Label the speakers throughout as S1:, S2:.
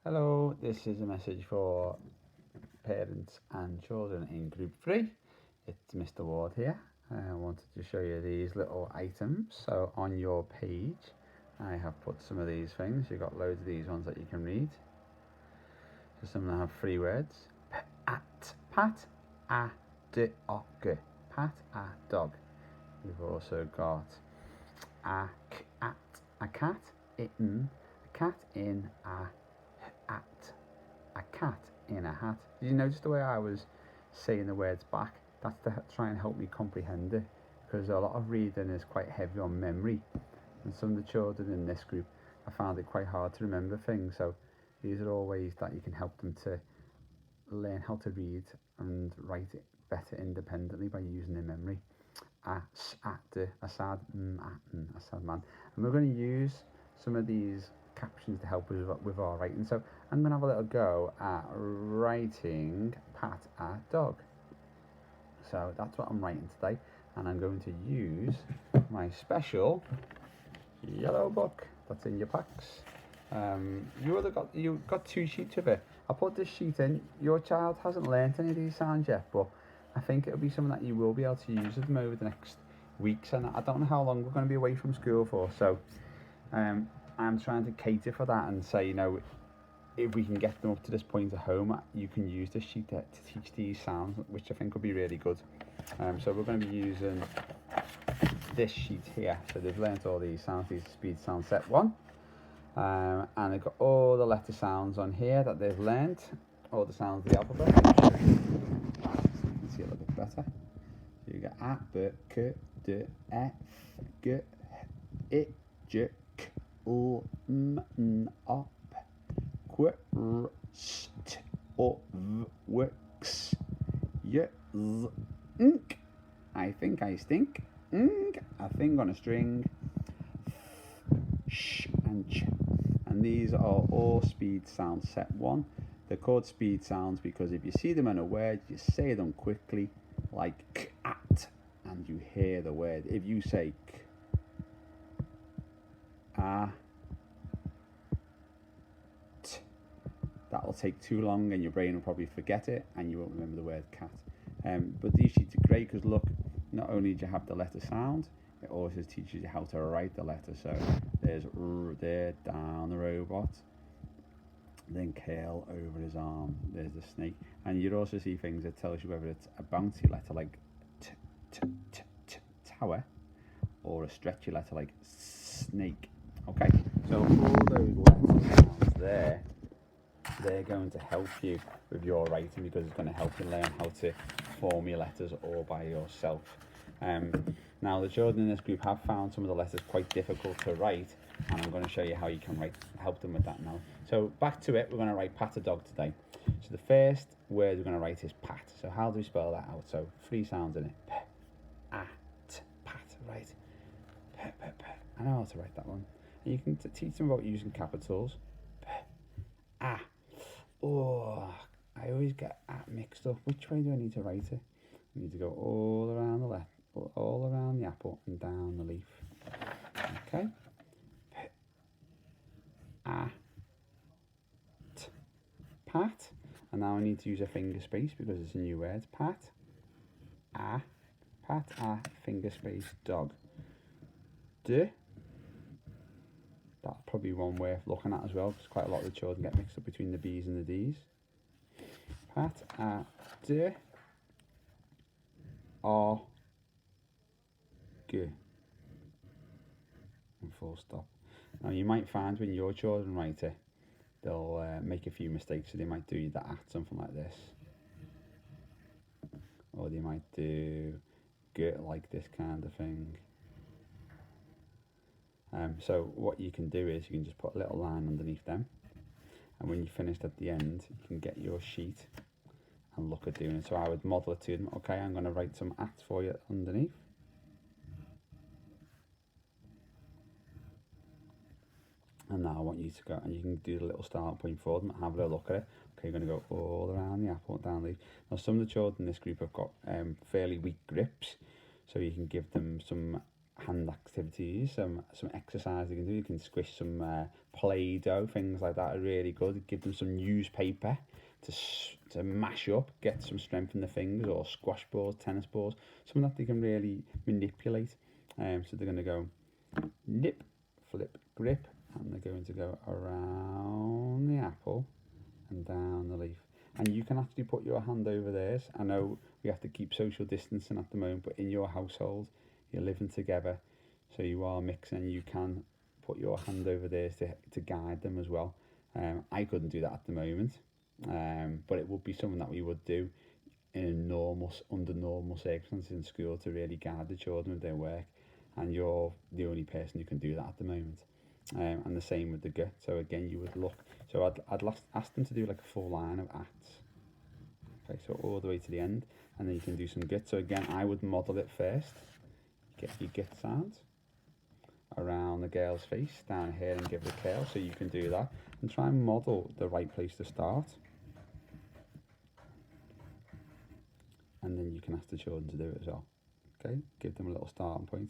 S1: Hello, this is a message for parents and children in Group 3. It's Mr. Ward here. I wanted to show you these little items. So on your page, I have put some of these things. You've got loads of these ones that you can read. So some of them have 3 words. Pat, a, dog. Pat, a, dog. We've also got a cat, in, a cat in a cat in a hat. Did you notice the way I was saying the words back? That's to try and help me comprehend it, because a lot of reading is quite heavy on memory, and some of the children in this group, I found it quite hard to remember things. So these are all ways that you can help them to learn how to read and write it better independently by using their memory. A sad man. And we're going to use some of these captions to help us with our writing. So I'm going to have a little go at writing pat a dog. So that's what I'm writing today, and I'm going to use my special yellow book that's in your packs. You got 2 sheets of it. I put this sheet in. Your child hasn't learnt any of these sounds yet, but I think it'll be something that you will be able to use with them over the next weeks, and I don't know how long we're going to be away from school for, so I'm trying to cater for that and say, if we can get them up to this point at home, you can use this sheet to teach these sounds, which I think will be really good. So we're going to be using this sheet here. So they've learnt all these sounds. These speed sound set 1. And they've got all the letter sounds on here that they've learnt, all the sounds of the alphabet. So you can see a little bit better. So you get a, b, k, d, f, g, I, j, k, l, m, n, o, p, q, r, s, t, o, v, w, x, y, z, nk. I think I stink. Ng, a thing on a string. Sh and ch. And these are all speed sounds set 1. They're called speed sounds because if you see them in a word, you say them quickly, like cat, and you hear the word. If you say k, a, t, that'll take too long and your brain will probably forget it and you won't remember the word cat. But these sheets are great because look, not only do you have the letter sound, it also teaches you how to write the letter. So there's r there, down the robot, then curl over his arm, there's the snake, and you'd also see things that tells you whether it's a bouncy letter like t, t, t, t, tower, or a stretchy letter like snake. Okay, so all those letter sounds there, they're going to help you with your writing because it's going to help you learn how to form your letters all by yourself. Now the children in this group have found some of the letters quite difficult to write, and I'm going to show you how you can help them with that now. So back to it, we're going to write pat a dog today. So the first word we're going to write is pat. So how do we spell that out? So 3 sounds in it. P, a, t, pat, right? P, p, p. I know how to write that one. And you can teach them about using capitals. P, a. Oh, I always get at mixed up. Which way do I need to write it? I need to go all around the left, all around the apple and down the leaf. Okay. P, a, t, pat. And now I need to use a finger space because it's a new word. Pat, a, finger space, dog. D. That's probably one worth looking at as well, because quite a lot of the children get mixed up between the B's and the D's. Pat, a, d, o, g. And full stop. Now you might find when your children write it, they'll make a few mistakes, so they might do the at, something like this. Or they might do g like this kind of thing. So what you can do is you can just put a little line underneath them, and when you're finished at the end, you can get your sheet and look at doing it. So I would model it to them. Okay, I'm going to write some at for you underneath. And now I want you to go, and you can do the little start point for them, have a little look at it. Okay, you're going to go all around the apple, down the leaf. Now some of the children in this group have got fairly weak grips, so you can give them some hand activities, some exercise you can do. You can squish some Play-Doh, things like that are really good. Give them some newspaper to mash up, get some strength in the fingers, or squash balls, tennis balls, something that they can really manipulate. So they're going to go nip, flip, grip, and they're going to go around the apple and down the leaf. And you can actually put your hand over theirs. I know we have to keep social distancing at the moment, but in your household, you're living together, so you are mixing. You can put your hand over theirs to guide them as well. I couldn't do that at the moment, but it would be something that we would do under normal circumstances in school to really guide the children with their work. And you're the only person who can do that at the moment. And the same with the gut. So again, you would look. So I'd ask them to do like a full line of acts. Okay, so all the way to the end, and then you can do some gut. So again, I would model it first. Get your gut sounds around the girl's face, down here, and give it a curl. So you can do that and try and model the right place to start. And then you can ask the children to do it as well. Okay, give them a little starting point.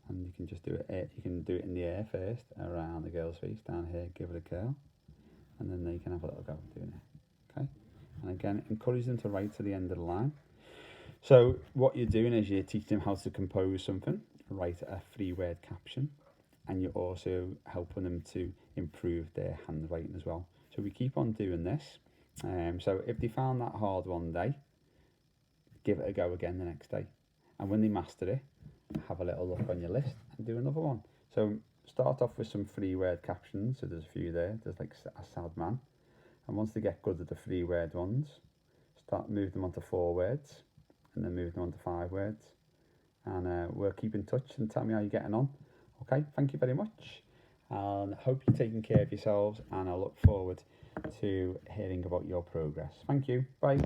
S1: And you can just do it. You can do it in the air first, around the girl's face, down here, give it a curl, and then they can have a little go doing it. Okay, and again, encourage them to write to the end of the line. So what you're doing is you're teaching them how to compose something, write a 3-word caption, and you're also helping them to improve their handwriting as well. So we keep on doing this. So if they found that hard one day, give it a go again the next day, and when they master it, have a little look on your list and do another one. So start off with some 3-word captions. So there's a few there. There's like a sad man, and once they get good at the 3-word ones, move them on to 4 words, and then move them on to 5 words. And we'll keep in touch and tell me how you're getting on. Okay, thank you very much, and hope you're taking care of yourselves, and I look forward to hearing about your progress. Thank you. Bye.